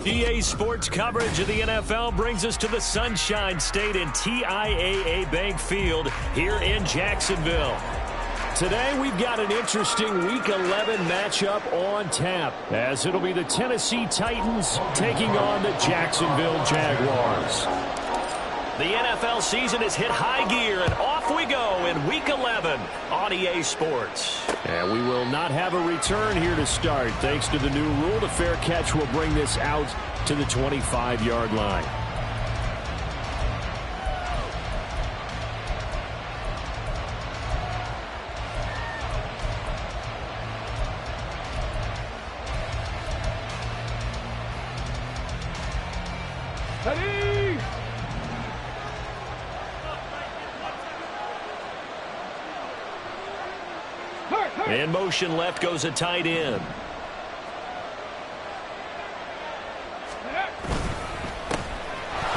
EA Sports coverage of the NFL brings us to the Sunshine State and TIAA Bank Field here in Jacksonville. Today we've got an interesting Week 11 matchup on tap, as it'll be the Tennessee Titans taking on the Jacksonville Jaguars. The NFL season has hit high gear, and off we go in Week 11 on EA Sports. And we will not have a return here to start. Thanks to the new rule, the fair catch will bring this out to the 25-yard line. In motion left goes a tight end.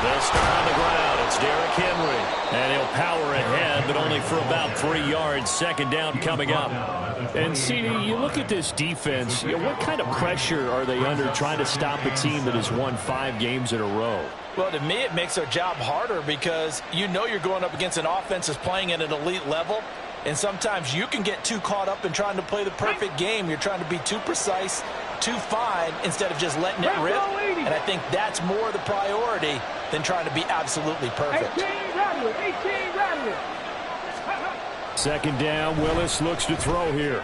They'll start on the ground. It's Derrick Henry. And he'll power ahead, but only for about 3 yards. Second down coming up. And, CD, you look at this defense, what kind of pressure are they under trying to stop a team that has won 5 games in a row? Well, to me, it makes their job harder because you know you're going up against an offense that's playing at an elite level. And sometimes you can get too caught up in trying to play the perfect game. You're trying to be too precise, too fine, instead of just letting it rip. And I think that's more the priority than trying to be absolutely perfect. 18 Rattler. Second down, Willis looks to throw here.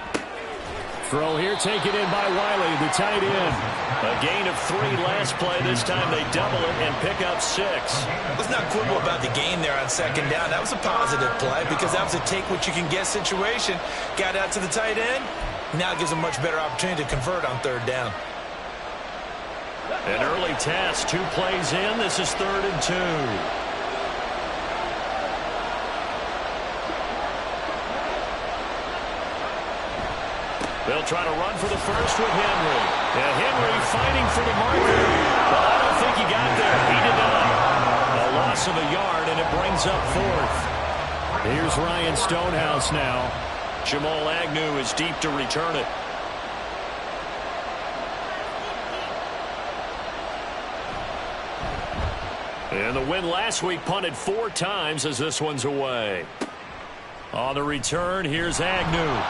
Throw here, taken in by Wiley, the tight end. A gain of 3 last play. This time they double it and pick up 6. Let's not quibble about the gain there on second down. That was a positive play because that was a take-what-you-can-get situation. Got out to the tight end. Now it gives a much better opportunity to convert on third down. An early task, 2 plays in. This is 3rd and 2. They'll try to run for the first with Henry. And Henry fighting for the marker. Well, I don't think he got there. He did not. A loss of a yard, and it brings up 4th. Here's Ryan Stonehouse now. Jamal Agnew is deep to return it. And the win last week punted 4 times as this one's away. On the return, here's Agnew.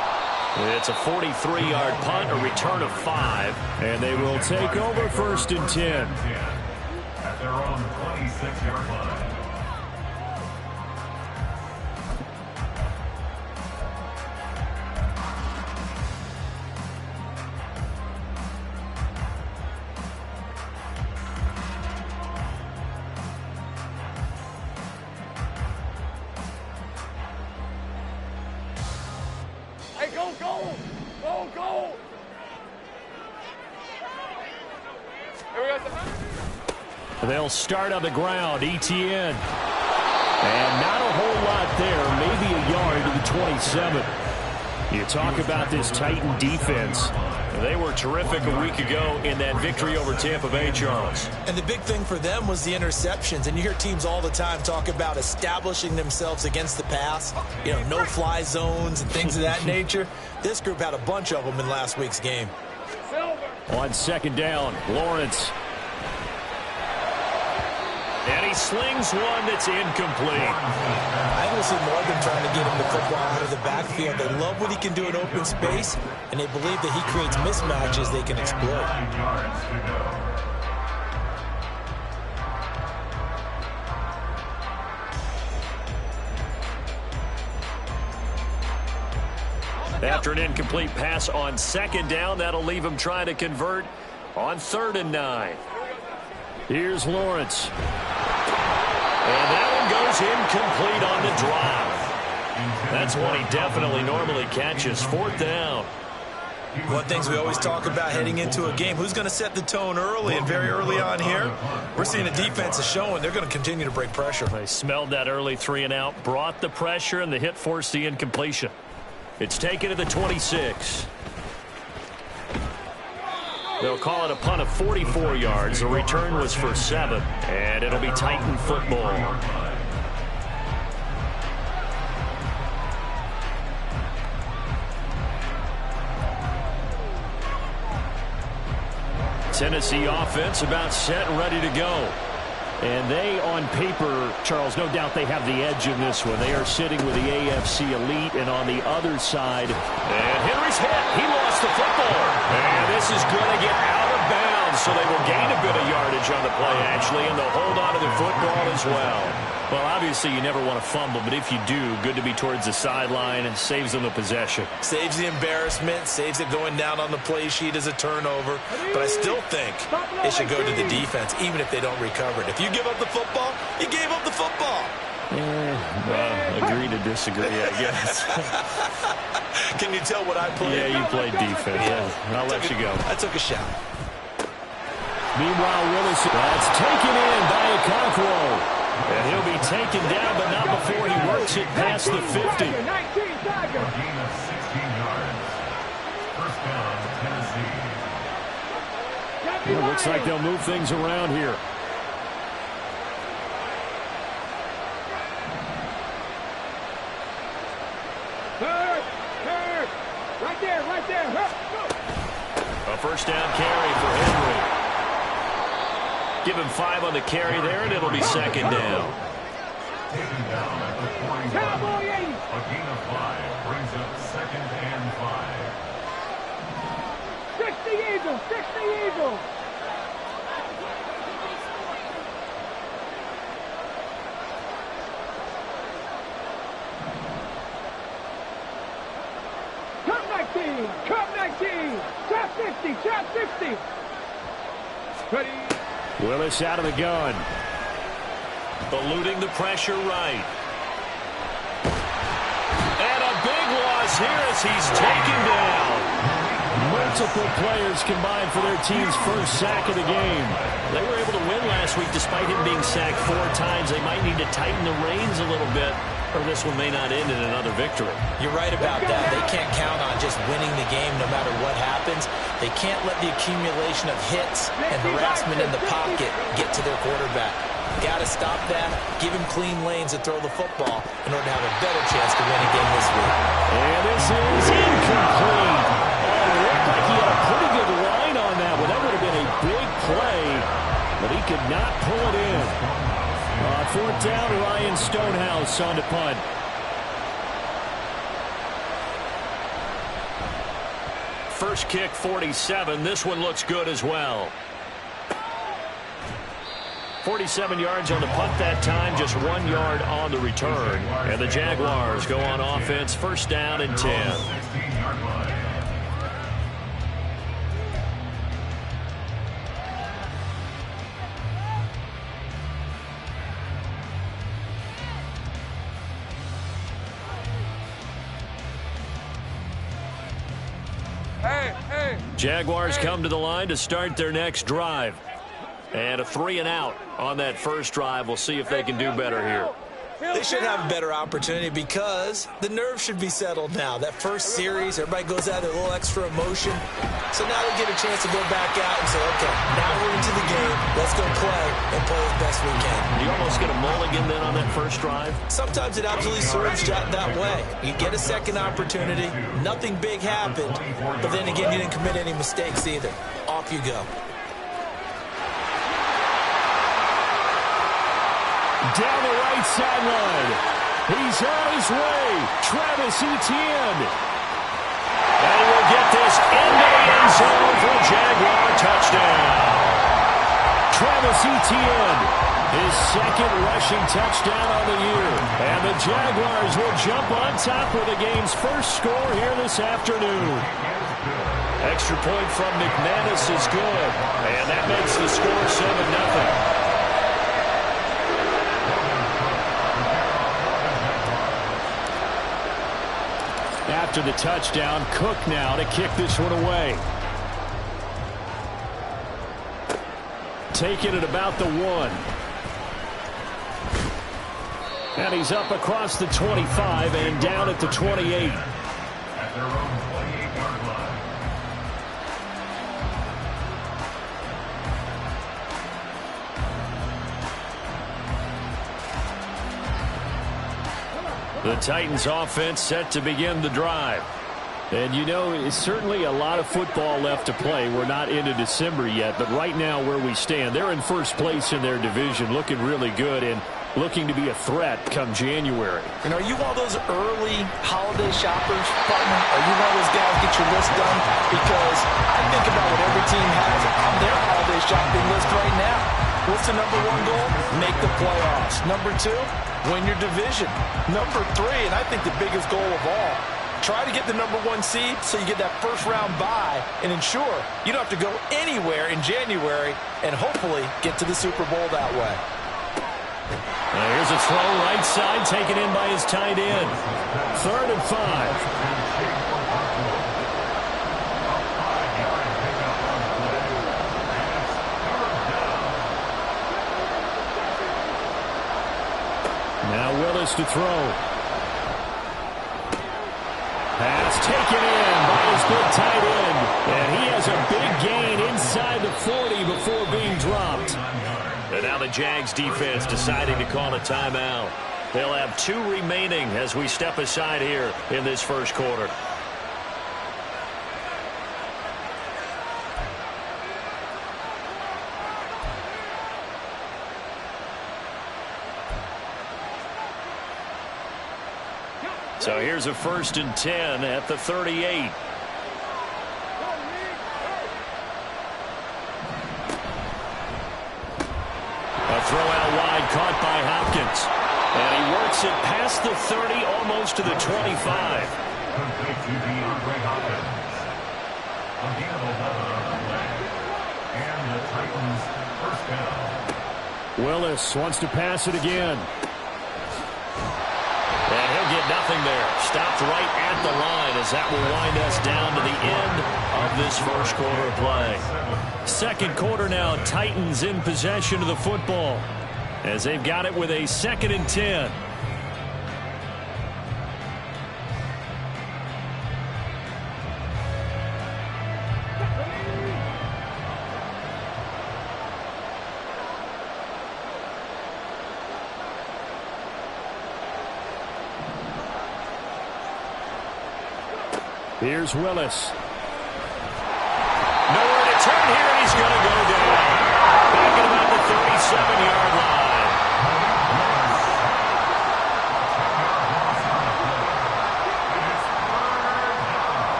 It's a 43-yard punt, a return of 5, and they will take over 1st and 10. At their own 26-yard line. Go! They'll start on the ground, ETN. And not a whole lot there, maybe a yard to the 27. You talk about this Titan defense. They were terrific a week ago in that victory over Tampa Bay, Charles. And the big thing for them was the interceptions. And you hear teams all the time talk about establishing themselves against the pass, no-fly zones and things of that nature. This group had a bunch of them in last week's game. On second down, Lawrence. And he slings one that's incomplete. I think we'll see more of them trying to get him the football out of the backfield. They love what he can do in open space, and they believe that he creates mismatches they can exploit. After an incomplete pass on second down, that'll leave him trying to convert on 3rd and 9. Here's Lawrence. And that one goes incomplete on the drive. That's one he definitely normally catches. 4th down. One of the things we always talk about heading into a game, who's going to set the tone early, and very early on here, we're seeing the defense is showing they're going to continue to break pressure. They smelled that early 3 and out, brought the pressure, and the hit forced the incompletion. It's taken to the 26. They'll call it a punt of 44 yards. The return was for 7, and it'll be Titan football. Tennessee offense about set and ready to go. And they, on paper, Charles, no doubt they have the edge in this one. They are sitting with the AFC elite, and on the other side, and Henry's hit. He lost the football. And this is going to get out of bounds, so they will gain a bit of yardage on the play, actually, and they'll hold on to the football as well. Well, obviously, you never want to fumble, but if you do, good to be towards the sideline and saves them the possession. Saves the embarrassment, saves it going down on the play sheet as a turnover. But I still think it should go to the defense, even if they don't recover it. If you give up the football, you gave up the football. Agree to disagree, I guess. Can you tell what I played? Yeah, you played defense. Yeah. I'll let you go. I took a shot. Meanwhile, Willis, that's taken in by Okonkwo. And he'll be taken down, but not before he works it past the 50. A gain of 16 yards. First down, Tennessee. It looks like they'll move things around here. Right there. A first down carry for Henry. Give him 5 on the carry there, and it'll be second down. Taken down at the 41. Cowboy 80. A gain of 5 brings up second and 5. 60 Eagles. 60 Eagles. Cup 19. Trap 50. Trap 50. Ready. Willis out of the gun. Eluding the pressure right. And a big loss here as he's taken down. Multiple players combined for their team's first sack of the game. They were able to win last week despite him being sacked 4 times. They might need to tighten the reins a little bit, or this one may not end in another victory. You're right about that. They can't count on just winning the game no matter what happens. They can't let the accumulation of hits and harassment in the pocket get to their quarterback. Got to stop that, give him clean lanes to throw the football in order to have a better chance to win again this week. And this is incomplete. Oh, it looked like he had a pretty good line on that one. That would have been a big play, but he could not pull it in. Fourth down, Ryan Stonehouse on the punt. First kick, 47. This one looks good as well. 47 yards on the punt that time, just 1 yard on the return. And the Jaguars go on offense, first down and 10. 16-yard line. Jaguars come to the line to start their next drive. And a 3-and-out on that first drive. We'll see if they can do better here. They should have a better opportunity because the nerves should be settled now. That first series, everybody goes out with a little extra emotion. So now they'll get a chance to go back out and say, okay, now we're into the game. Let's go play and play as best we can. You almost get a mulligan then on that first drive? Sometimes it absolutely serves that way. You get a second opportunity. Nothing big happened. But then again, you didn't commit any mistakes either. Off you go. Down the right sideline. He's on his way. Travis Etienne. And he will get this into the end zone for a Jaguar touchdown. Travis Etienne, his second rushing touchdown on the year. And the Jaguars will jump on top with the game's first score here this afternoon. Extra point from McManus is good. And that makes the score 7-0. After the touchdown, Cook now to kick this one away. Taking it about the 1. And he's up across the 25 and down at the 28. At their own 28-yard line. The Titans offense set to begin the drive. And, you know, it's certainly a lot of football left to play. We're not into December yet, but right now where we stand, they're in first place in their division, looking really good and looking to be a threat come January. And are you one of those early holiday shoppers, partner? Are you one of those guys get your list done? Because I think about what every team has on their holiday shopping list right now. What's the number one goal? Make the playoffs. Number two, win your division. Number three, and I think the biggest goal of all, try to get the number one seed so you get that first round bye and ensure you don't have to go anywhere in January and hopefully get to the Super Bowl that way. Here's a throw right side taken in by his tight end. 3rd and 5. Now Willis to throw. Pass taken in by his big tight end. And he has a big gain inside the 40 before being dropped. And now the Jags defense deciding to call a timeout. They'll have 2 remaining as we step aside here in this first quarter. So here's a 1st and 10 at the 38. A throw out wide caught by Hopkins. And he works it past the 30, almost to the 25. Complete to DeAndre Hopkins. A gain of 11 on the play. And the Titans first down. Willis wants to pass it again. And he'll get nothing there. Stopped right at the line as that will wind us down to the end of this first quarter of play. Second quarter now, Titans in possession of the football as they've got it with a 2nd and 10. Here's Willis. Nowhere to turn here, and he's going to go down. Back at about the 37-yard line.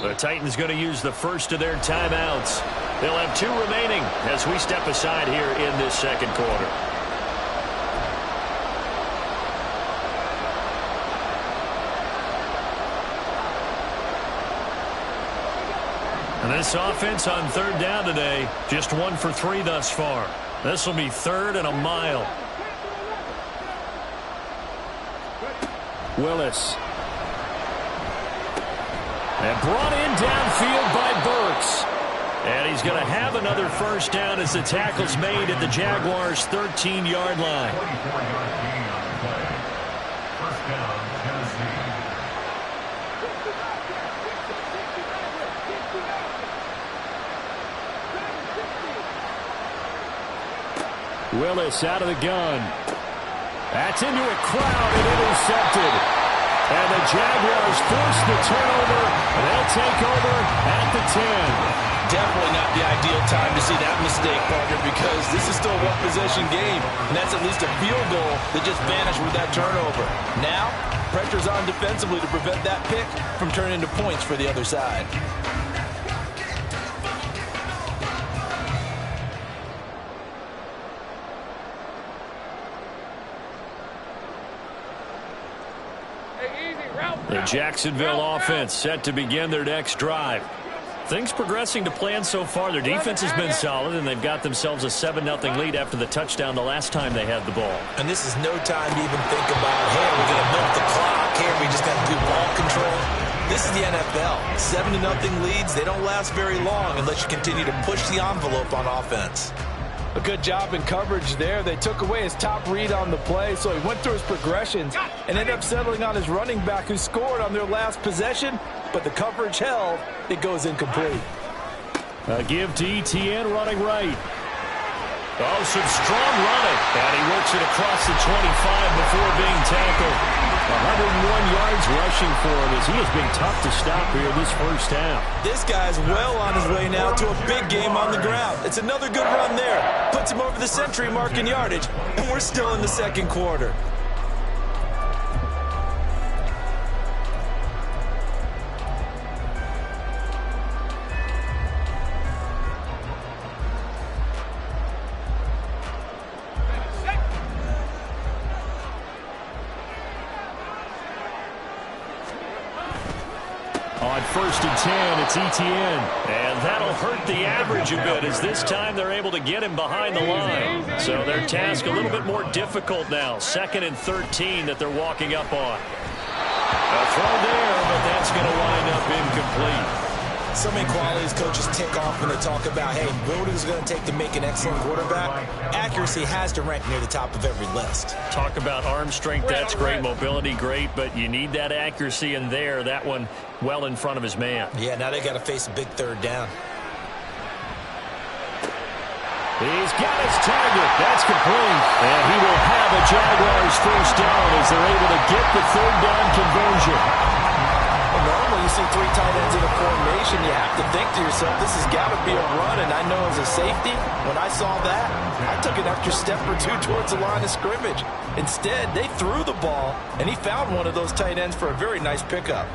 The Titans going to use the first of their timeouts. They'll have 2 remaining as we step aside here in this second quarter. And this offense on 3rd down today, just 1 for 3 thus far. This will be 3rd and a mile. Willis. And brought in downfield by Burks. And he's going to have another first down as the tackle's made at the Jaguars' 13-yard line. 24-yard gain on the play. First down, Tennessee. Willis out of the gun. That's into a crowd and intercepted. And the Jaguars force the turnover. They'll take over at the 10. Definitely not the ideal time to see that mistake, partner, because this is still a one-possession game, and that's at least a field goal that just vanished with that turnover. Now, pressure's on defensively to prevent that pick from turning into points for the other side. The Jacksonville offense set to begin their next drive. Things progressing to plan so far. Their defense has been solid, and they've got themselves a 7-0 lead after the touchdown the last time they had the ball. And this is no time to even think about, hey, we're going to milk the clock. Here, we just got to do ball control. This is the NFL. 7-0 leads, they don't last very long unless you continue to push the envelope on offense. A good job in coverage there. They took away his top read on the play, so he went through his progressions and ended up settling on his running back who scored on their last possession, but the coverage held. It goes incomplete. A give to ETN running right. Oh, some strong running. And he works it across the 25 before being tackled. 101 yards rushing for him as he has been tough to stop here this first half. This guy's well on his way now to a big game on the ground. It's another good run there. Puts him over the century mark in yardage, and we're still in the second quarter. On 1st and 10, it's ETN. And that'll hurt the average a bit as this time they're able to get him behind the line. So their task a little bit more difficult now. 2nd and 13 that they're walking up on. A throw there, but that's going to wind up incomplete. So many qualities coaches tick off when they talk about, hey, what is it going to take to make an excellent quarterback? Accuracy has to rank near the top of every list. Talk about arm strength, that's great. Mobility, great, but you need that accuracy in there. That one well in front of his man. Yeah, now they got to face a big third down. He's got his target. That's complete. And he will have a Jaguars first down as they're able to get the third down conversion. Normally you see 3 tight ends in a formation, you have to think to yourself, this has got to be a run, and I know as a safety, when I saw that, I took an extra step or 2 towards the line of scrimmage. Instead, they threw the ball, and he found one of those tight ends for a very nice pickup.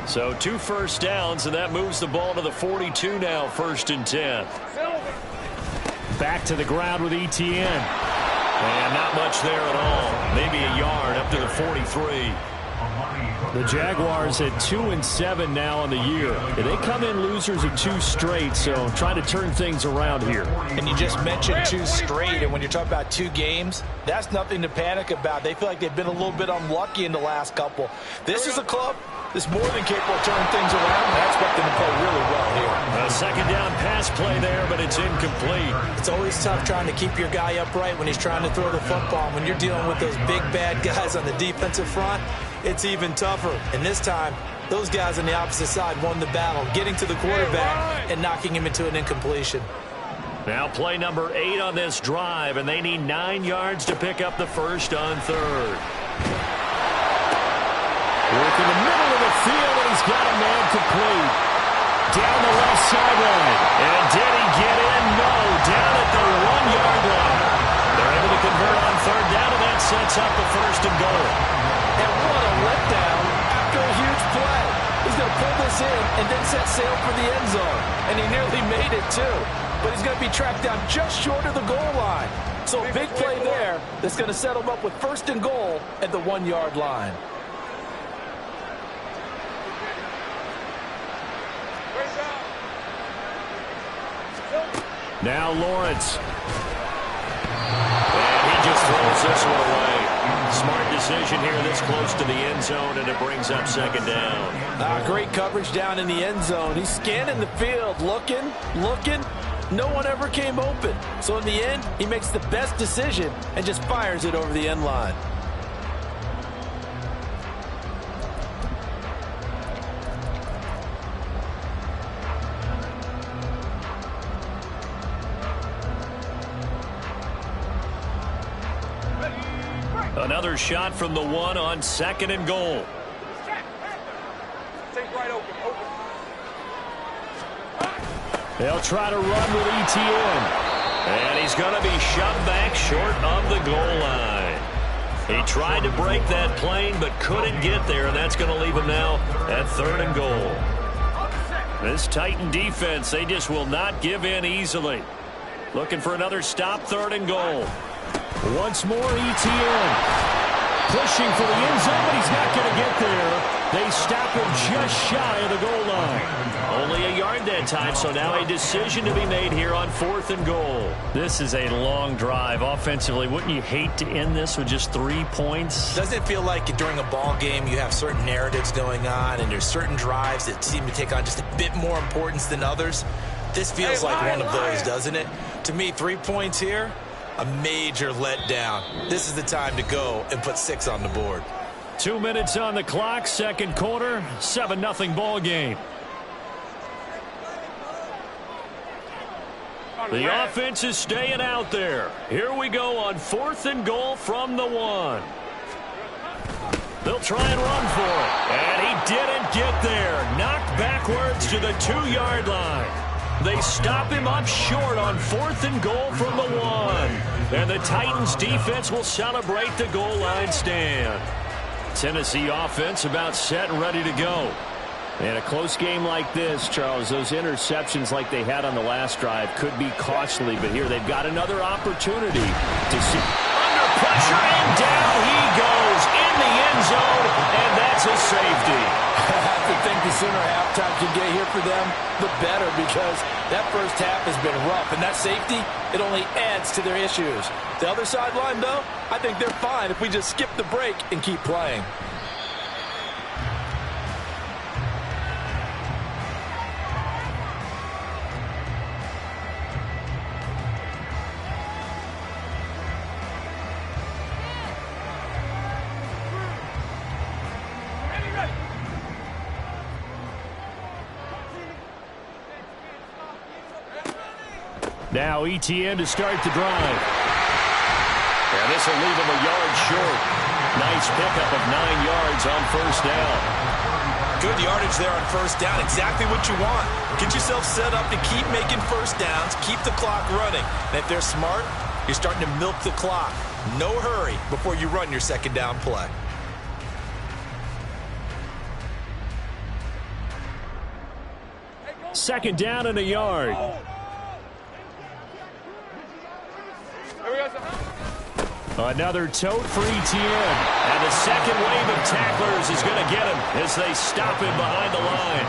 So 2 first downs, and that moves the ball to the 42 now, 1st and 10. Back to the ground with ETN. And not much there at all. Maybe a yard up to the 43. The Jaguars at 2-7 now on the year. They come in losers of 2 straight, so trying to turn things around here. And you just mentioned 2 straight, and when you're talking about 2 games, that's nothing to panic about. They feel like they've been a little bit unlucky in the last couple. This is a club that's more than capable of turning things around. I expect them to play really well here. A 2nd down pass play there, but it's incomplete. It's always tough trying to keep your guy upright when he's trying to throw the football. When you're dealing with those big, bad guys on the defensive front, it's even tougher. And this time, those guys on the opposite side won the battle, getting to the quarterback and knocking him into an incompletion. Now play number 8 on this drive, and they need 9 yards to pick up the first on 3rd. Work in the middle of the field, and he's got a man complete. Down the left sideline. And did he get in? No. Down at the 1-yard line. They're able to convert on 3rd down, and that sets up the 1st and goal. And what a letdown after a huge play. He's going to pull this in and then set sail for the end zone. And he nearly made it, too. But he's going to be tracked down just short of the goal line. So a big play there that's going to set him up with 1st and goal at the 1-yard line. Now Lawrence. And he just throws this one away. Smart decision here this close to the end zone, and it brings up 2nd down. Great coverage down in the end zone. He's scanning the field, looking. No one ever came open. So in the end, he makes the best decision and just fires it over the end line. Another shot from the 1 on 2nd and goal. They'll try to run with ETN. And he's going to be shoved back short of the goal line. He tried to break that plane but couldn't get there, and that's going to leave him now at 3rd and goal. This Titan defense, they just will not give in easily. Looking for another stop, 3rd and goal. Once more, ETN. pushing for the end zone, but he's not going to get there. They stop him just shy of the goal line. Only a yard that time, so now a decision to be made here on 4th and goal. This is a long drive offensively. Wouldn't you hate to end this with just 3 points? Doesn't it feel like during a ball game you have certain narratives going on and there's certain drives that seem to take on just a bit more importance than others? This feels like one of those, doesn't it? To me, 3 points here, a major letdown. This is the time to go and put 6 on the board. 2 minutes on the clock, second quarter, 7-0 ball game. The offense is staying out there. Here we go on 4th and goal from the 1. They'll try and run for it. And he didn't get there. Knocked backwards to the 2-yard line. They stop him up short on 4th and goal from the 1. And the Titans defense will celebrate the goal line stand. Tennessee offense about set and ready to go. In a close game like this, Charles, those interceptions like they had on the last drive could be costly, but here they've got another opportunity to see. Under pressure, and down he goes in the end zone, and that's a safety. I have to think the sooner halftime can get here for them, the better, because that first half has been rough, and that safety, it only adds to their issues. The other sideline, though, I think they're fine if we just skip the break and keep playing. Now ETN to start the drive. And this will leave him a yard short. Nice pickup of 9 yards on first down. Good yardage there on first down. Exactly what you want. Get yourself set up to keep making first downs, keep the clock running. And if they're smart, you're starting to milk the clock. No hurry before you run your second down play. Second down and a yard. Another tote for ETN. And the second wave of tacklers is going to get him as they stop him behind the line.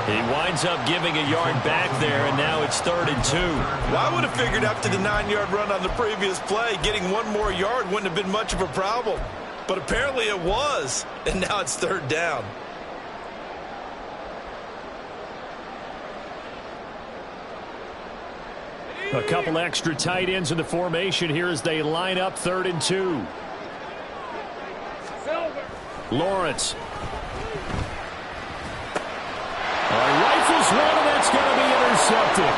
He winds up giving a yard back there, and now it's 3rd and 2. Well, I would have figured after the 9-yard run on the previous play, getting 1 more yard wouldn't have been much of a problem. But apparently it was, and now it's 3rd down. A couple extra tight ends in the formation here as they line up 3rd and 2. Lawrence. Rifles one, and that's going to be intercepted.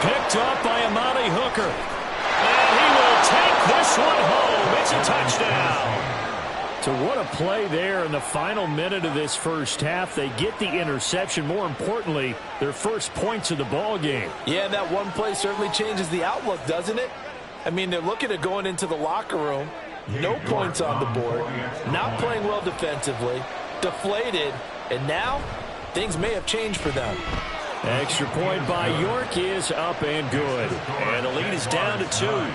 Picked up by Amani Hooker. And he will take this one home. It's a touchdown. So what a play there in the final minute of this first half. They get the interception. More importantly, their first points of the ball game. Yeah, and that one play certainly changes the outlook, doesn't it? I mean, they're looking at going into the locker room. No points on the board. Not playing well defensively. Deflated. And now, things may have changed for them. Extra point by York is up and good. And the lead is down to 2.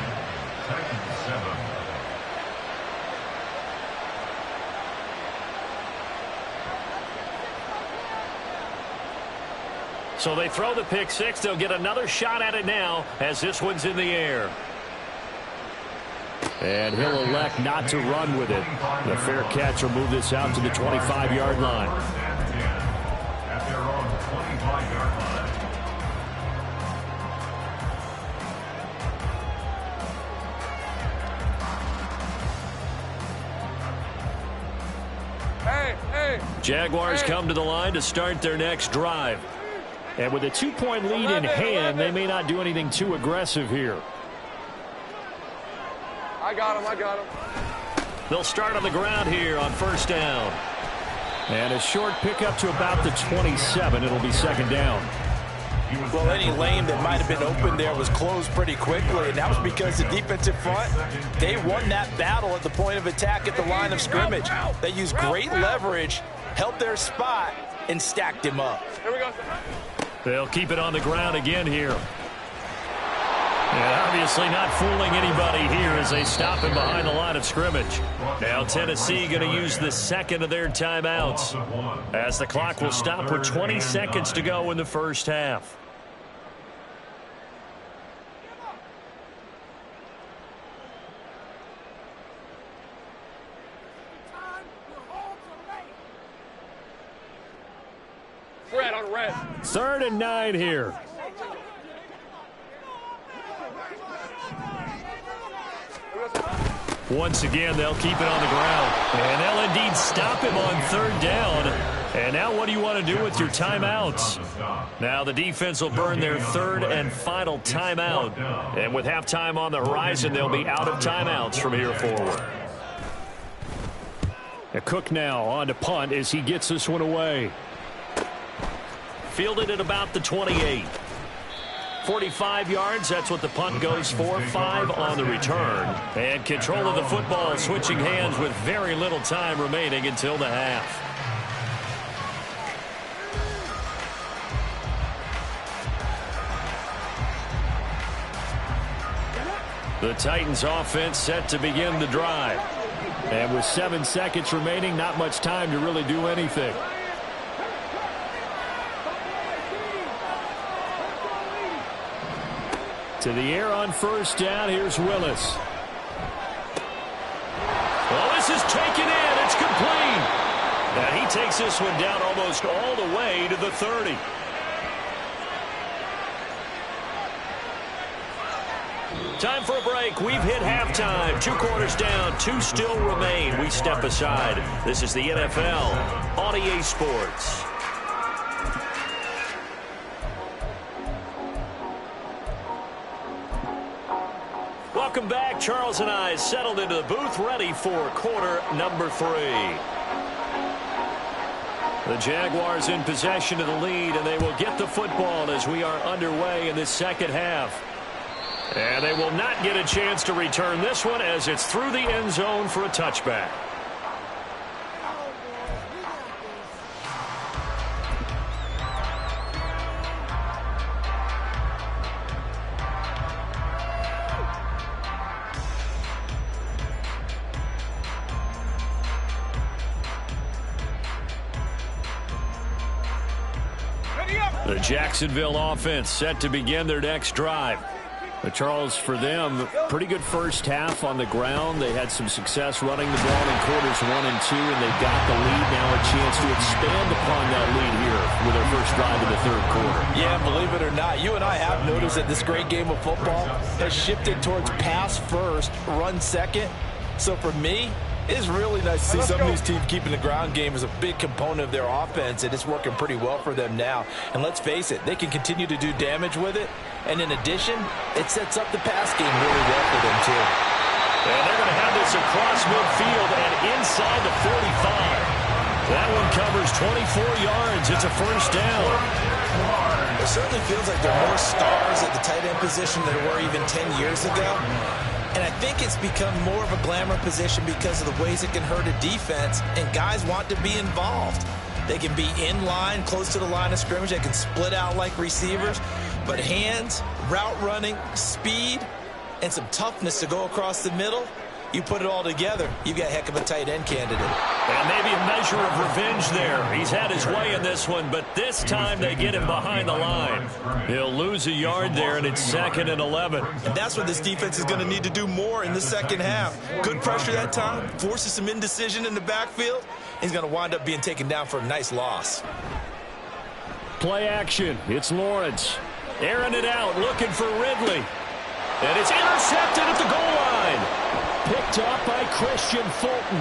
So they throw the pick six. They'll get another shot at it now as this one's in the air. And he'll elect not to run with it. The fair catch will move this out to the 25-yard line. At their own 25-yard line. Jaguars come to the line to start their next drive. And with a 2-point lead in hand, they may not do anything too aggressive here. I got him. They'll start on the ground here on first down. And a short pickup to about the 27. It'll be second down. Well, any lane that might have been open there was closed pretty quickly, and that was because the defensive front, they won that battle at the point of attack at the line of scrimmage. They used great leverage, held their spot, and stacked him up. Here we go. They'll keep it on the ground again here. And obviously not fooling anybody here as they stop him behind the line of scrimmage. Now Tennessee going to use the second of their timeouts as the clock will stop with 20 seconds to go in the first half. Red on red. 3rd and 9 here. Once again, they'll keep it on the ground. And they'll indeed stop him on 3rd down. And now what do you want to do with your timeouts? Now the defense will burn their 3rd and final timeout. And with halftime on the horizon, they'll be out of timeouts from here forward. Cook now on to punt as he gets this one away. Fielded at about the 28. 45 yards, that's what the punt goes for. 5 on the return. And control of the football switching hands with very little time remaining until the half. The Titans offense set to begin the drive. And with 7 seconds remaining, not much time to really do anything. To the air on 1st down. Here's Willis. Well, this is taken in. It's complete. And he takes this one down almost all the way to the 30. Time for a break. We've hit halftime. 2 quarters down. 2 still remain. We step aside. This is the NFL on EA Sports. Welcome back. Charles and I settled into the booth, ready for quarter number 3. The Jaguars in possession of the lead, and they will get the football as we are underway in this second half. And they will not get a chance to return this one as it's through the end zone for a touchback. The Jacksonville offense set to begin their next drive. But Charles, for them, pretty good first half on the ground. They had some success running the ball in quarters 1 and 2, and they've got the lead now, a chance to expand upon that lead here with their first drive in the 3rd quarter. Yeah, believe it or not, you and I have noticed that this great game of football has shifted towards pass first, run second. So for me, it is really nice to see some of these teams keeping the ground game as a big component of their offense, and it's working pretty well for them now. And let's face it, they can continue to do damage with it. And in addition, it sets up the pass game really well for them, too. And they're going to have this across midfield and inside the 45. That one covers 24 yards. It's a first down. It certainly feels like there are more stars at the tight end position than there were even 10 years ago. And I think it's become more of a glamour position because of the ways it can hurt a defense, and guys want to be involved. They can be in line, close to the line of scrimmage. They can split out like receivers. But hands, route running, speed, and some toughness to go across the middle, you put it all together, you got a heck of a tight end candidate. And maybe a measure of revenge there. He's had his way in this one, but this time they get him behind the line. He'll lose a yard there, and it's 2nd and 11. And that's what this defense is going to need to do more in the second half. Good pressure that time, forces some indecision in the backfield. He's going to wind up being taken down for a nice loss. Play action. It's Lawrence. Airing it out, looking for Ridley. And it's intercepted at the goal line. Picked up by Christian Fulton.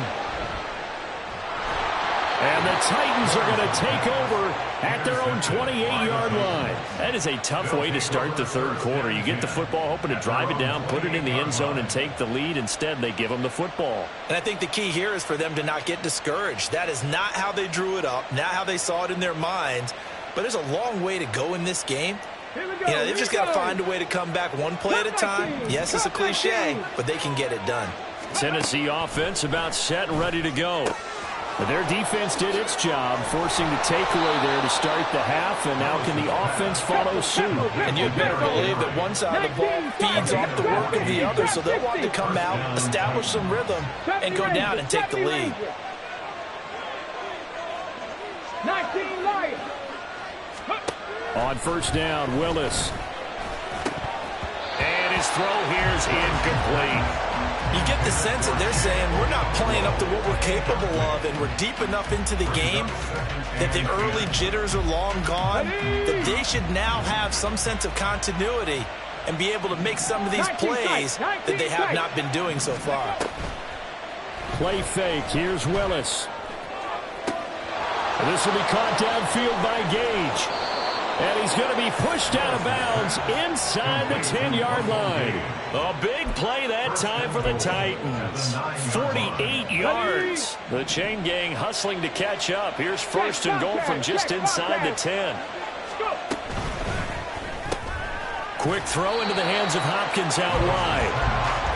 And the Titans are going to take over at their own 28-yard line. That is a tough way to start the 3rd quarter. You get the football, hoping to drive it down, put it in the end zone, and take the lead. Instead, they give them the football. And I think the key here is for them to not get discouraged. That is not how they drew it up, not how they saw it in their minds. But there's a long way to go in this game. You know, they've just got to find a way to come back one play at a time. Yes, it's a cliche, but they can get it done. Tennessee offense about set and ready to go. But their defense did its job, forcing the takeaway there to start the half, and now can the offense follow suit? And you'd better believe that one side of the ball feeds off the work of the other, so they'll want to come out, establish some rhythm, and go down and take the lead. 19 Lions. On first down, Willis. And his throw here is incomplete. You get the sense that they're saying we're not playing up to what we're capable of, and we're deep enough into the game that the early jitters are long gone, that they should now have some sense of continuity and be able to make some of these plays that they have not been doing so far. Play fake. Here's Willis. And this will be caught downfield by Gage. And he's going to be pushed out of bounds inside the 10-yard line. A big play that time for the Titans. 48 yards. The chain gang hustling to catch up. Here's first and goal from just inside the 10. Quick throw into the hands of Hopkins out wide.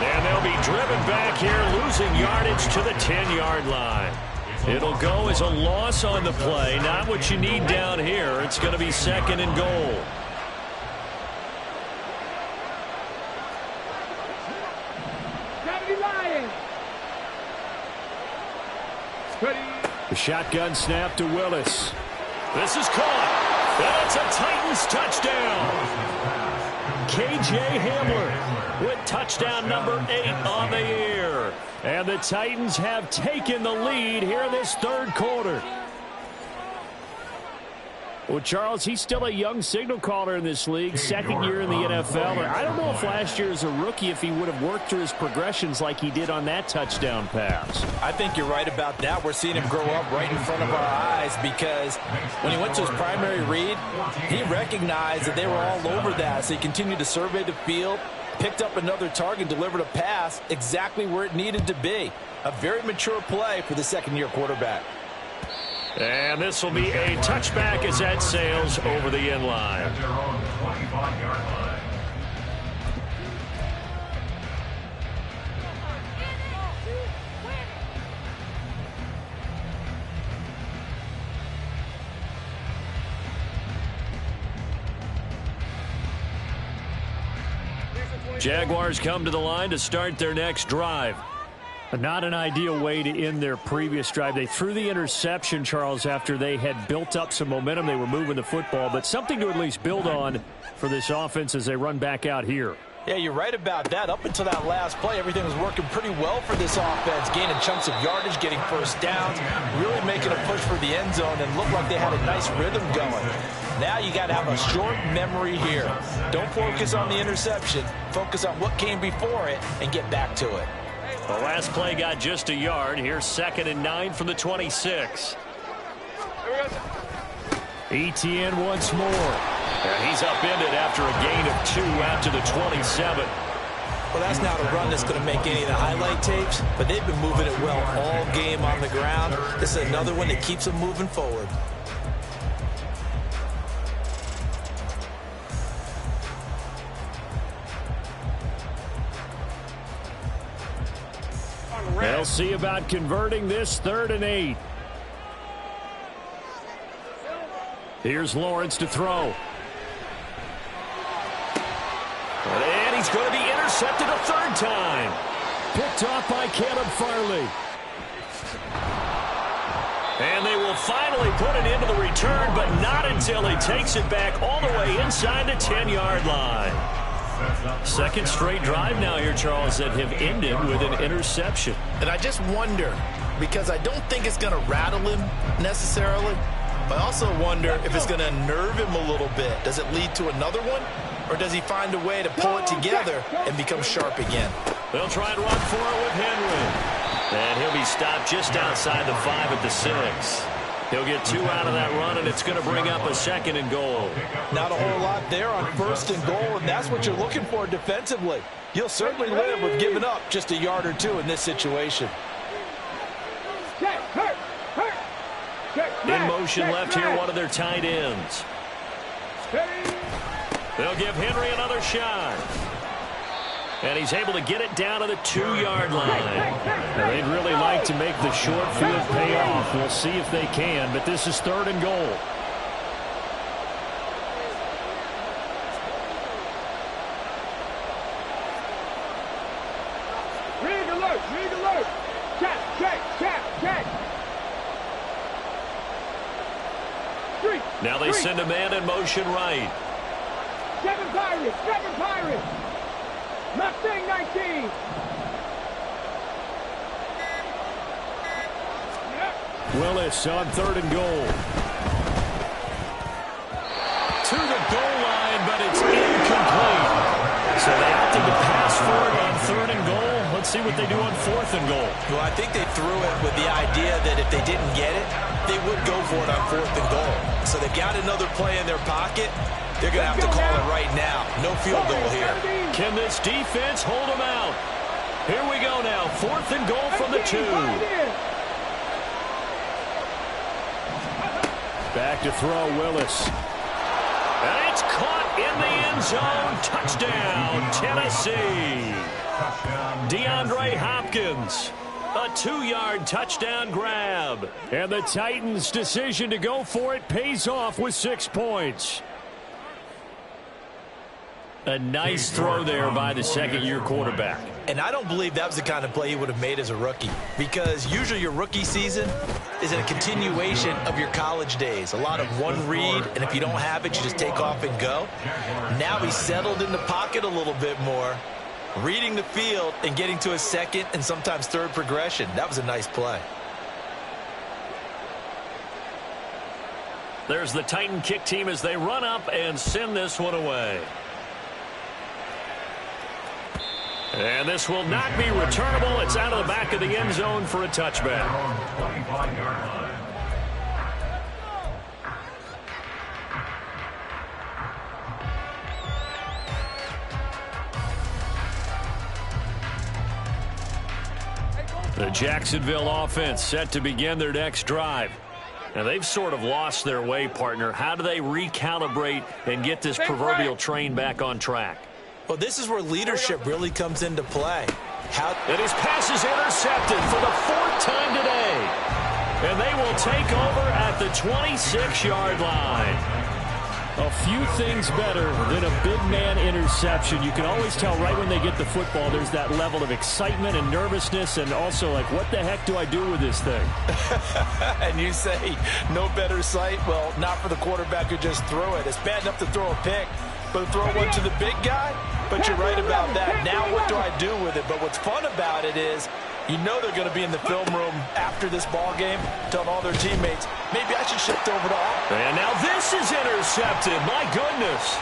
And they'll be driven back here, losing yardage to the 10-yard line. It'll go as a loss on the play. Not what you need down here. It's going to be second and goal. The shotgun snap to Willis. This is caught. That's a Titans touchdown. K.J. Hamler with touchdown number 8 on the year. And the Titans have taken the lead here in this third quarter. Well, Charles, he's still a young signal caller in this league, second year in the NFL. And I don't know if last year as a rookie if he would have worked through his progressions like he did on that touchdown pass. I think you're right about that. We're seeing him grow up right in front of our eyes because when he went to his primary read, he recognized that they were all over that. So he continued to survey the field, picked up another target, delivered a pass exactly where it needed to be. A very mature play for the second-year quarterback. And this will be a touchback as that sails over the end line. At their own 25-yard line. Jaguars come to the line to start their next drive. Not an ideal way to end their previous drive. They threw the interception, Charles, after they had built up some momentum. They were moving the football, but something to at least build on for this offense as they run back out here. Yeah, you're right about that. Up until that last play, everything was working pretty well for this offense, gaining chunks of yardage, getting first downs, really making a push for the end zone, and looked like they had a nice rhythm going. Now you got to have a short memory here. Don't focus on the interception. Focus on what came before it and get back to it. The last play got just a yard. Here's 2nd and 9 from the 26. Etienne once more. And he's upended after a gain of 2 out to the 27. Well, that's not a run that's going to make any of the highlight tapes, but they've been moving it well all game on the ground. This is another one that keeps them moving forward. They'll see about converting this 3rd and 8. Here's Lawrence to throw. And he's going to be intercepted a 3rd time. Picked off by Caleb Farley. And they will finally put an end to the return, but not until he takes it back all the way inside the 10-yard line. Second straight drive now here, Charles, that have ended with an interception. And I just wonder, because I don't think it's going to rattle him necessarily, but I also wonder if it's going to nerve him a little bit. Does it lead to another one, or does he find a way to pull it together and become sharp again? They'll try and run for it with Henry. And he'll be stopped just outside the 5 at the 6. He'll get 2 out of that run, and it's going to bring up a 2nd and goal. Not a whole lot there on 1st and goal, and that's what you're looking for defensively. You'll certainly live with giving up just a yard or 2 in this situation. In motion left here, one of their tight ends. They'll give Henry another shot. And he's able to get it down to the 2-yard line. Now, they'd really like to make the short field pay off. We'll see if they can, but this is 3rd and goal. alert. League alert. Check. Now they send a man in motion right. 7 Pirates. Mustang 19. Willis on 3rd and goal. To the goal line, but it's incomplete. So they opted to pass for it on 3rd and goal. Let's see what they do on 4th and goal. Well, I think they threw it with the idea that if they didn't get it, they would go for it on 4th and goal. So they've got another play in their pocket. They're going to have to call it right now. No field goal here. Can this defense hold them out? Here we go now. 4th and goal from the 2. Back to throw, Willis. And it's caught in the end zone. Touchdown, Tennessee. DeAndre Hopkins. A 2-yard touchdown grab. And the Titans' decision to go for it pays off with 6 points. A nice throw there by the second-year quarterback. And I don't believe that was the kind of play he would have made as a rookie, because usually your rookie season is a continuation of your college days. A lot of one read, and if you don't have it, you just take off and go. Now he's settled in the pocket a little bit more, reading the field and getting to a second and sometimes third progression. That was a nice play. There's the Titan kick team as they run up and send this one away. And this will not be returnable. It's out of the back of the end zone for a touchback. The Jacksonville offense set to begin their next drive. Now, they've sort of lost their way, partner. How do they recalibrate and get this proverbial train back on track? Well, this is where leadership really comes into play. And his pass is intercepted for the 4th time today. And they will take over at the 26-yard line. A few things better than a big man interception. You can always tell right when they get the football, there's that level of excitement and nervousness, and also like, what the heck do I do with this thing? And you say, no better sight? Well, not for the quarterback who just threw it. It's bad enough to throw a pick, but to throw one to the big guy? But you're right about that. Now what do I do with it? But what's fun about it is, you know they're going to be in the film room after this ball game, telling all their teammates, maybe I should shift over to offense. And now this is intercepted. My goodness.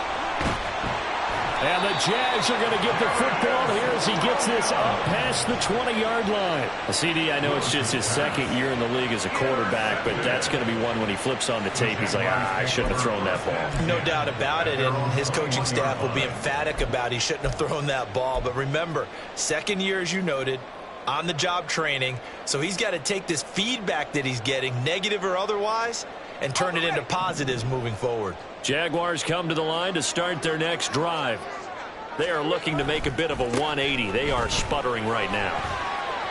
And the Jags are going to get the football here as he gets this up past the 20-yard line. CD, I know it's just his second year in the league as a quarterback, but that's going to be one when he flips on the tape. He's like, I shouldn't have thrown that ball. No doubt about it, and his coaching staff will be emphatic about he shouldn't have thrown that ball. But remember, second year, as you noted, on-the-job training, so he's got to take this feedback that he's getting, negative or otherwise, and turn it into positives moving forward. Jaguars come to the line to start their next drive. They are looking to make a bit of a 180. They are sputtering right now.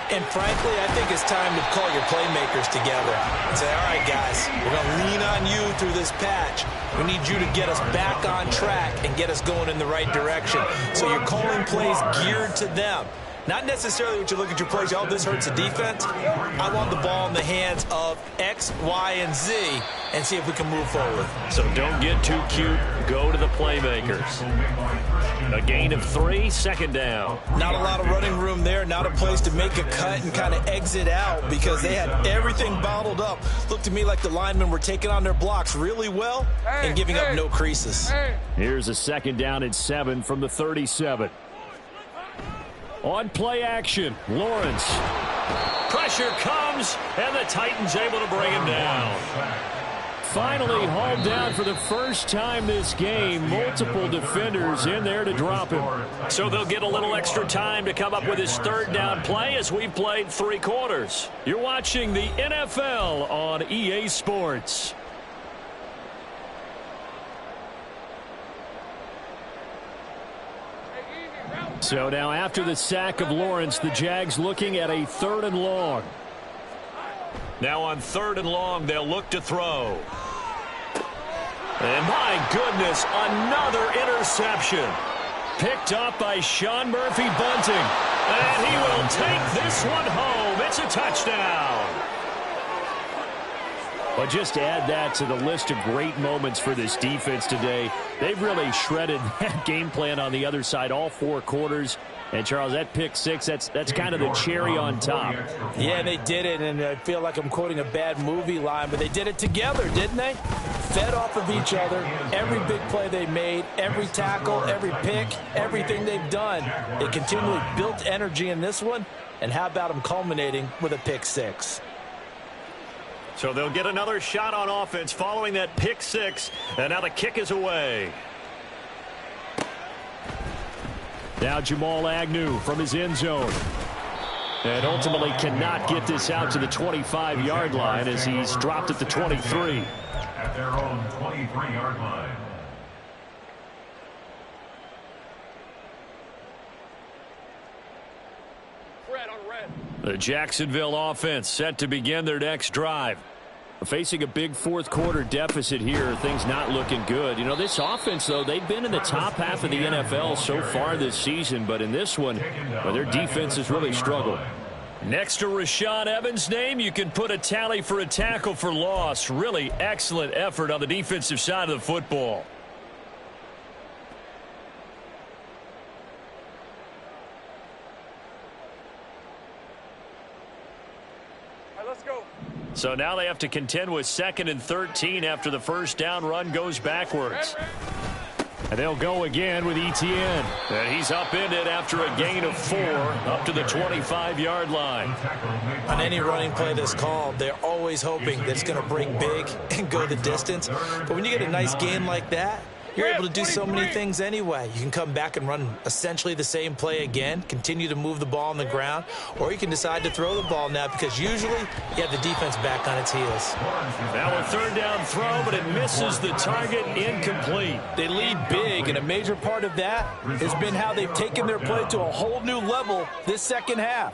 And frankly, I think it's time to call your playmakers together and say, all right, guys, we're going to lean on you through this patch. We need you to get us back on track and get us going in the right direction. So you're calling plays geared to them. Not necessarily what you look at your plays, oh, this hurts the defense. I want the ball in the hands of X, Y, and Z and see if we can move forward. So don't get too cute. Go to the playmakers. A gain of 3, second down. Not a lot of running room there. Not a place to make a cut and kind of exit out because they had everything bottled up. Looked to me like the linemen were taking on their blocks really well and giving up no creases. Here's a second down and 7 from the 37. On play action, Lawrence. Pressure comes, and the Titans able to bring him down. Finally hauled down for the first time this game. Multiple defenders in there to drop him. So they'll get a little extra time to come up with his third down play as we've played 3 quarters. You're watching the NFL on EA Sports. So now after the sack of Lawrence, the Jags looking at a 3rd and long. Now on 3rd and long, they'll look to throw. And my goodness, another interception. Picked up by Sean Murphy-Bunting. And he will take this one home. It's a touchdown. But just to add that to the list of great moments for this defense today, they've really shredded that game plan on the other side all 4 quarters. And, Charles, that pick six, that's kind of the cherry on top. Yeah, they did it, and I feel like I'm quoting a bad movie line, but they did it together, didn't they? Fed off of each other, every big play they made, every tackle, every pick, everything they've done. They continually built energy in this one, and how about them culminating with a pick six? So they'll get another shot on offense following that pick six, and now the kick is away. Now Jamal Agnew from his end zone. And ultimately cannot get this out to the 25-yard line as he's dropped at the 23. At their own 23-yard line. The Jacksonville offense set to begin their next drive. Facing a big fourth-quarter deficit here, things not looking good. You know, this offense, though, they've been in the top half of the NFL so far this season, but in this one, well, their defense has really struggled. Next to Rashaan Evans' name, you can put a tally for a tackle for loss. Really excellent effort on the defensive side of the football. So now they have to contend with 2nd and 13 after the first down run goes backwards. And they'll go again with Etienne. And he's upended after a gain of 4 up to the 25-yard line. On any running play that's called, they're always hoping that it's going to break big and go the distance. But when you get a nice gain like that, you're able to do so many things anyway. You can come back and run essentially the same play again, continue to move the ball on the ground, or you can decide to throw the ball now because usually you have the defense back on its heels. Now a 3rd down throw, but it misses the target, incomplete. They lead big, and a major part of that has been how they've taken their play to a whole new level this second half.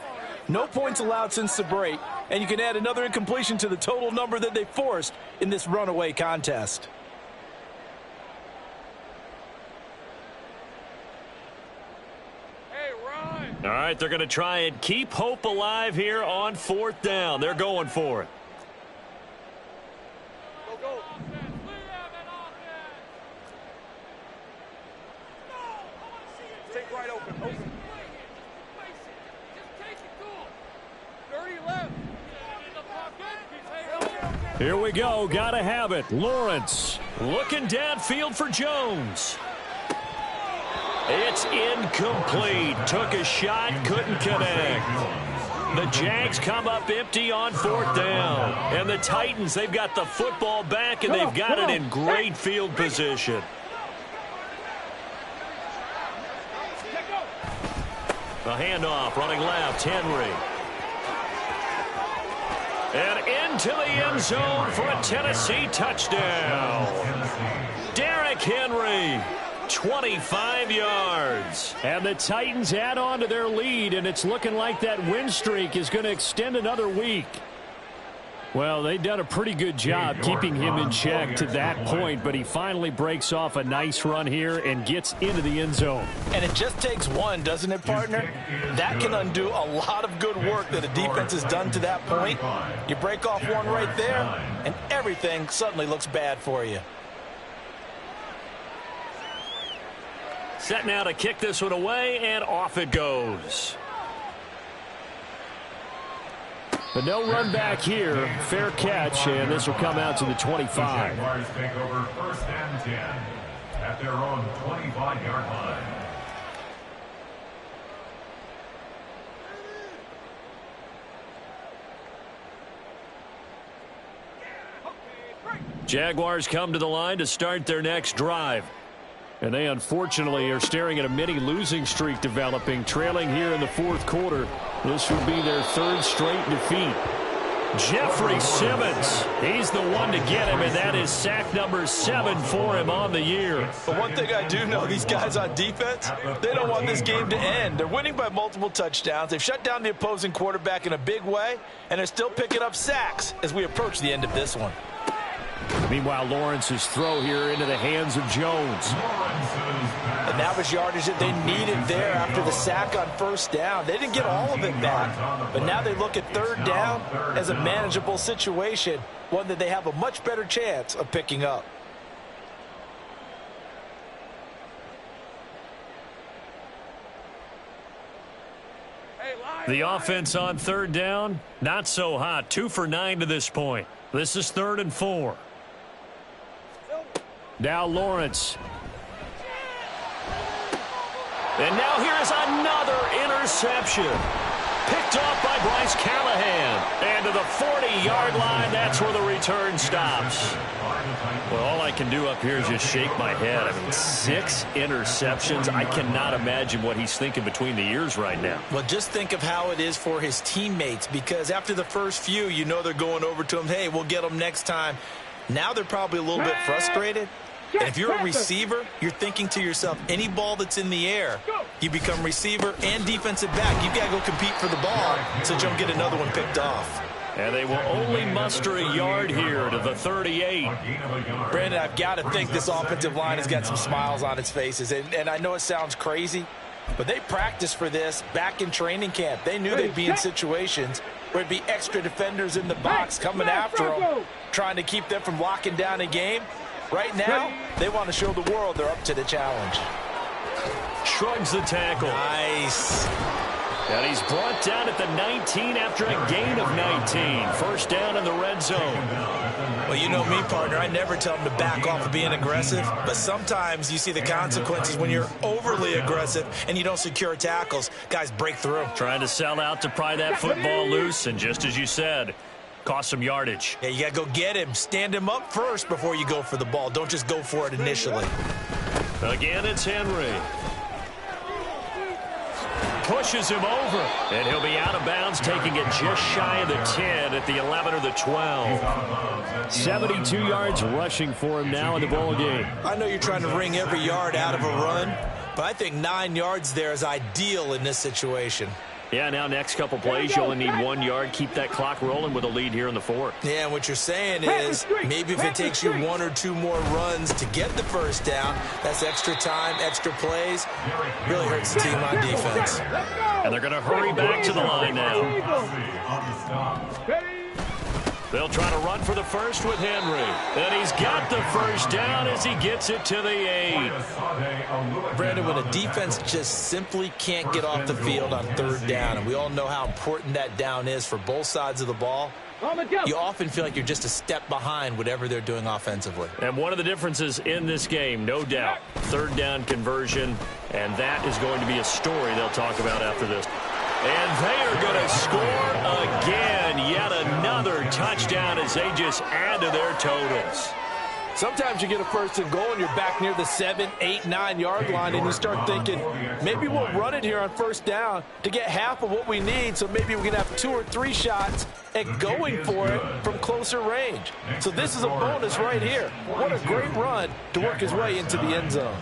No points allowed since the break, and you can add another incompletion to the total number that they forced in this runaway contest. All right, they're going to try and keep hope alive here on 4th down. They're going for it. Go. Take right open. Just take it to him. 30 left. Here we go. Got to have it. Lawrence looking downfield for Jones. It's incomplete. Took a shot, couldn't connect. The Jags come up empty on 4th down. And the Titans, they've got the football back, and they've got it in great field position. A handoff, running left, Henry. And into the end zone for a Tennessee touchdown. Derrick Henry. 25 yards. And the Titans add on to their lead, and it's looking like that win streak is going to extend another week. Well, they've done a pretty good job keeping him in check to that point, but he finally breaks off a nice run here and gets into the end zone. And it just takes one, doesn't it, partner? That can undo a lot of good work that a defense has done to that point. You break off one right there, and everything suddenly looks bad for you. Set now to kick this one away, and off it goes. But no run back here. Fair catch, and this will come out to the 25. Jaguars take over 1st and 10 at their own 25-yard line. Jaguars come to the line to start their next drive. And they unfortunately are staring at a mini losing streak developing, trailing here in the 4th quarter. This would be their 3rd straight defeat. Jeffrey Simmons, he's the one to get him, and that is sack number 7 for him on the year. But one thing I do know, these guys on defense, they don't want this game to end. They're winning by multiple touchdowns. They've shut down the opposing quarterback in a big way, and they're still picking up sacks as we approach the end of this one. Meanwhile, Lawrence's throw here into the hands of Jones. And that was yardage that they needed there after the sack on first down. They didn't get all of it back, but now they look at third down as a manageable situation, one that they have a much better chance of picking up. The offense on third down, not so hot. 2 for 9 to this point. This is 3rd and 4. Now Lawrence. And now here is another interception. Picked off by Bryce Callahan. And to the 40-yard line, that's where the return stops. Well, all I can do up here is just shake my head. I mean, 6 interceptions. I cannot imagine what he's thinking between the ears right now. Well, just think of how it is for his teammates, because after the first few, you know they're going over to him, hey, we'll get them next time. Now they're probably a little bit frustrated. And if you're a receiver, you're thinking to yourself, any ball that's in the air, you become receiver and defensive back. You've got to go compete for the ball so you don't get another one picked off. And they will only muster a yard here to the 38. Brandon, I've got to think this offensive line has got some smiles on its faces. And I know it sounds crazy, but they practiced for this back in training camp. They knew they'd be in situations where it'd be extra defenders in the box coming after them, trying to keep them from locking down a game. Right now, they want to show the world they're up to the challenge. Shrugs the tackle. Nice. And he's brought down at the 19 after a gain of 19. First down in the red zone. Well, you know me, partner. I never tell them to back off of being aggressive, but sometimes you see the consequences when you're overly aggressive and you don't secure tackles. Guys break through. Trying to sell out to pry that football loose, and just as you said, cost some yardage. Yeah, you got to go get him. Stand him up first before you go for the ball. Don't just go for it initially. Again, it's Henry. Pushes him over, and he'll be out of bounds, taking it just shy of the 10 at the 11 or the 12. 72 yards rushing for him now in the ball game. I know you're trying to wring every yard out of a run, but I think 9 yards there is ideal in this situation. Yeah, now next couple plays, you only need 1 yard. Keep that clock rolling with a lead here in the 4th. Yeah, and what you're saying is maybe if it takes you 1 or 2 more runs to get the first down, that's extra time, extra plays. Really hurts the team on defense. And they're going to hurry back to the line now. They'll try to run for the first with Henry. And he's got the first down as he gets it to the 8. Brandon, when a defense just simply can't get off the field on third down, and we all know how important that down is for both sides of the ball, you often feel like you're just a step behind whatever they're doing offensively. And one of the differences in this game, no doubt, third down conversion, and that is going to be a story they'll talk about after this. And they are going to score again. Yet another touchdown as they just add to their totals. Sometimes you get a first and goal and you're back near the 7, 8, 9 yard line and you start thinking, maybe we'll run it here on first down to get half of what we need, so maybe we can have 2 or 3 shots at going for it from closer range. So this is a bonus right here. What a great run to work his way into the end zone.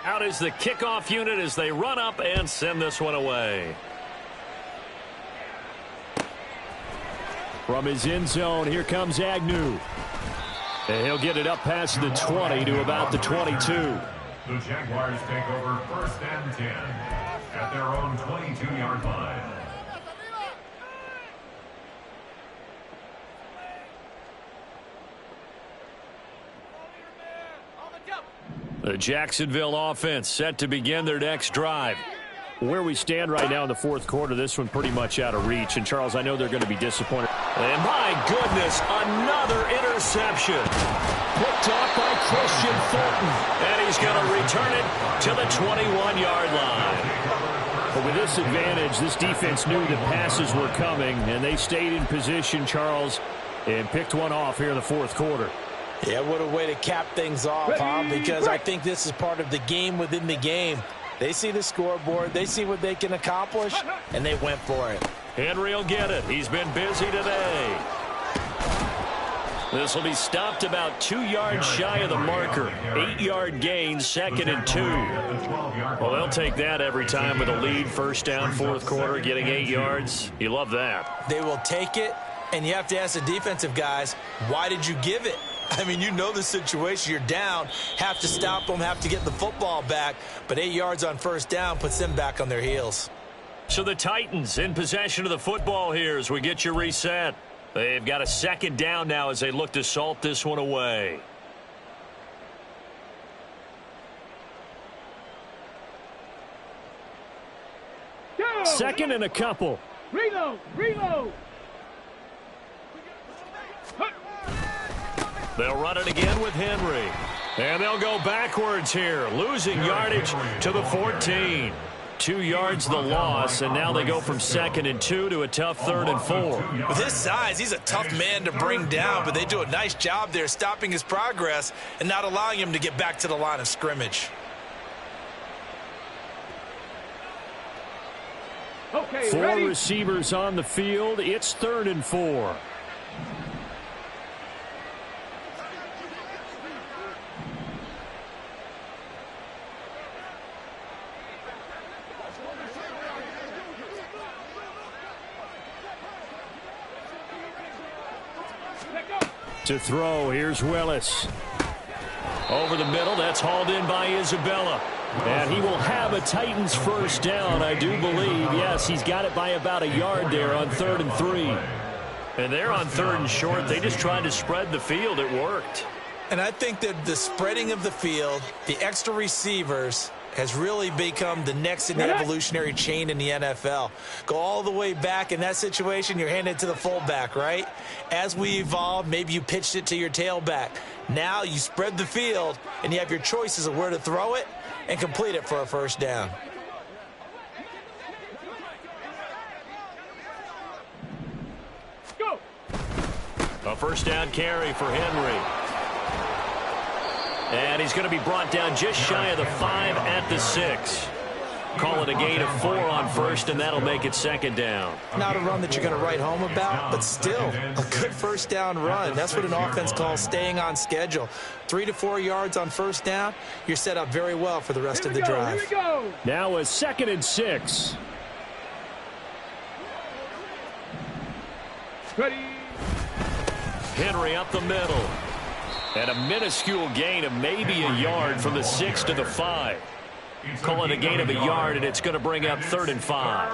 Out is the kickoff unit as they run up and send this one away. From his end zone, here comes Agnew. And he'll get it up past the 20 to about the 22. The Jaguars take over first and 10 at their own 22-yard line. The Jacksonville offense set to begin their next drive. Where we stand right now in the 4th quarter, this one pretty much out of reach. And, Charles, I know they're going to be disappointed. And, my goodness, another interception. Picked off by Christian Fulton. And he's going to return it to the 21-yard line. But with this advantage, this defense knew that passes were coming, and they stayed in position, Charles, and picked one off here in the 4th quarter. Yeah, what a way to cap things off, huh? Because I think this is part of the game within the game. They see the scoreboard, they see what they can accomplish, and they went for it. Henry will get it. He's been busy today. This will be stopped about 2 yards shy of the marker. 8-yard gain, 2nd and 2. Well, they'll take that every time with a lead. First down, fourth quarter, getting 8 yards. You love that. They will take it, and you have to ask the defensive guys, why did you give it? I mean, you know the situation. You're down, have to stop them, have to get the football back, but 8 yards on first down puts them back on their heels. So the Titans in possession of the football here as we get you reset. They've got a 2nd down now as they look to salt this one away. Go. 2nd and a couple. Reload. Reload. They'll run it again with Henry. And they'll go backwards here, losing yardage to the 14. 2 yards the loss, and now they go from 2nd and 2 to a tough 3rd and 4. With his size, he's a tough man to bring down, but they do a nice job there stopping his progress and not allowing him to get back to the line of scrimmage. Okay, 4 ready? receivers on the field. It's 3rd and 4. To throw, here's Willis. Over the middle, that's hauled in by Isabella. And he will have a Titans first down, I do believe. Yes, he's got it by about a yard there on 3rd and 3. And they're on 3rd and short. They just tried to spread the field. It worked. And I think that the spreading of the field, the extra receivers, has really become the next in the evolutionary chain in the NFL. Go all the way back in that situation, you're handed to the fullback, right? As we evolve, maybe you pitched it to your tailback. Now you spread the field, and you have your choices of where to throw it and complete it for a first down. Go. A first down carry for Henry. And he's going to be brought down just shy of the 5 at the 6. Call it a gain of 4 on first, and that'll make it 2nd down. Not a run that you're going to write home about, but still a good first down run. That's what an offense calls staying on schedule. 3 to 4 yards on first down, you're set up very well for the rest of the drive. Here we go. Now a 2nd and 6. Ready. Henry up the middle. And a minuscule gain of maybe a yard from the 6 to the 5. Call it a gain of a yard, and it's going to bring up 3rd and 5.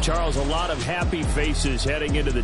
Charles, a lot of happy faces heading into the